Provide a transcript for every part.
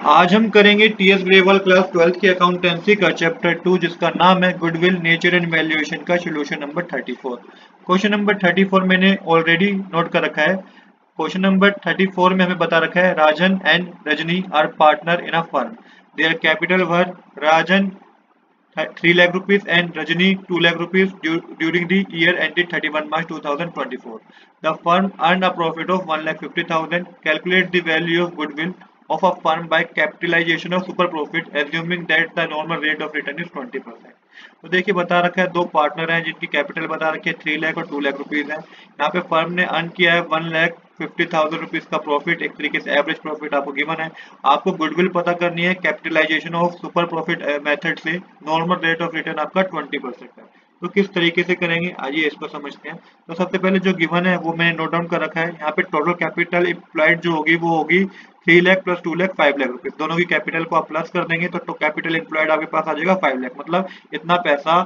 आज हम करेंगे टीएस ग्रेवाल क्लास 12th की अकाउंटेंसी का चैप्टर 2 जिसका नाम है गुडविल नेचर एंड वैल्यूएशन का सोल्यूशन नंबर 34। क्वेश्चन नंबर 34 मैंने ऑलरेडी नोट कर रखा है। क्वेश्चन नंबर 34 में हमें बता रखा है Rajan and Rajni are partners in a firm. Their capital were Rajan 3 lakh rupees and Rajani 2 lakh rupees during the year ended 31 March 2024. The firm earned a profit of 1,50,000. Calculate the value of goodwill of a firm by capitalization of super profit assuming that the normal rate of return is 20%. तो देखिए बता रखा है दो partner हैं जिनकी capital बता रखी है 3 लाख और 2 लाख रुपीज है। यहाँ पे फर्म ने अर्न किया है 1,50,000 रुपीज का प्रॉफिट, एक तरीके से एवरेज प्रॉफिट आपको गिवन है। आपको गुडविल पता करनी है capitalization of super profit method से। नॉर्मल रेट ऑफ रिटर्न आपका 20% है। तो किस तरीके से करेंगे आइए इसको समझते हैं। तो सबसे पहले जो गिवन है वो मैंने नोट डाउन कर रखा है। यहाँ पे टोटल कैपिटल एम्प्लॉयड जो होगी वो होगी 3 लाख प्लस 2 लाख 5 लाख रुपीज। दोनों की कैपिटल को आप प्लस कर देंगे तो कैपिटल एम्प्लॉयड आपके पास आ जाएगा 5 लाख। मतलब इतना पैसा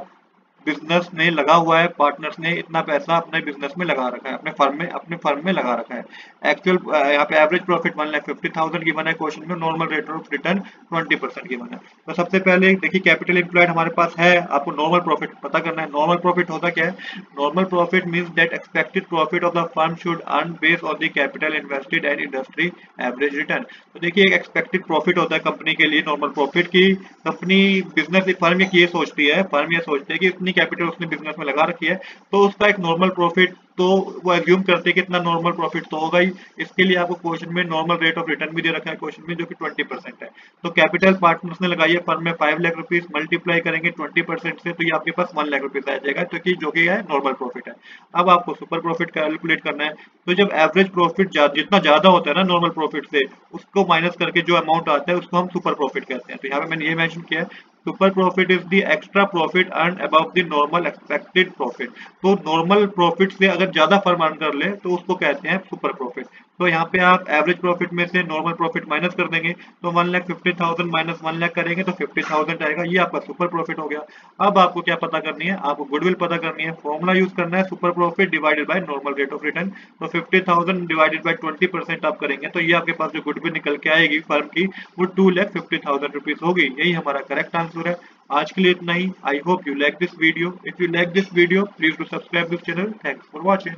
बिजनेस में लगा हुआ है, पार्टनर्स ने इतना पैसा अपने बिजनेस में लगा रखा है, अपने फर्म में लगा रखा है। एक्चुअल यहाँ पे एवरेज प्रॉफिट 1,50,000 गिवन है क्वेश्चन में, normal rate of return 20% given है। तो सबसे पहले देखिए कैपिटल एम्प्लॉयड हमारे पास है, आपको नॉर्मल प्रॉफिट पता करना है। नॉर्मल प्रॉफिट होता क्या है? Normal profit means that expected profit of the firm should earn based on the capital invested and industry average return. तो देखिए एक एक्सपेक्टेड प्रॉफिट होता है कंपनी के लिए नॉर्मल प्रॉफिट की। कंपनी बिजनेस फर्म ये सोचती है, फर्म ये सोचती है कि इतनी कैपिटल उसने बिजनेस में लगा रखी है तो उसका एक नॉर्मल प्रॉफिट तो वो एज्यूम करते हैं कि इतना नॉर्मल प्रॉफिट तो होगा ही। इसके लिए आपको क्वेश्चन में नॉर्मल रेट ऑफ रिटर्न भी दे रखा है क्वेश्चन में जो कि 20% है। तो कैपिटल पार्टनर्स ने लगाई है फर्म में 5 लाख रुपीज, मल्टीप्लाई करेंगे 20% से तो ये आपके पास 1 लाख रुपीज आ जाएगा, तो कि जो कि है नॉर्मल प्रॉफिट है। अब आपको सुपर प्रॉफिट कैलकुलेट करना है। तो जब एवरेज प्रॉफिट जितना ज्यादा होता है ना नॉर्मल प्रॉफिट से, उसको माइनस करके जो अमाउंट आता है उसको हम सुपर प्रॉफिट कहते हैं। तो यहाँ पे मैंने ये मेंशन किया है super profit is the extra profit earn above the normal expected profit. तो नॉर्मल प्रॉफिट से अगर ज्यादा फर्म अर्न कर ले तो उसको कहते हैं सुपर प्रॉफिट। तो यहाँ पे आप एवरेज प्रॉफिट में से नॉर्मल प्रॉफिट माइनस कर देंगे तो 1,50,000 माइनस 1 लाख करेंगे तो 50,000 आएगा, ये आपका सुपर प्रॉफिट हो गया। अब आपको क्या पता करनी है? आपको गुडविल पता करनी है। फॉर्मूला यूज करना है super profit divided by normal rate of return. तो 50,000 डिवाइडेड बाय 20% आप करेंगे तो ये आपके पास जो गुडविल निकल के आएगी फर्म की वो 2,50,000 रुपीज होगी। यही हमारा करेक्ट आंसर है। आज के लिए इतना ही। I hope you like this video. If you like this video please do subscribe this channel. Thanks for watching.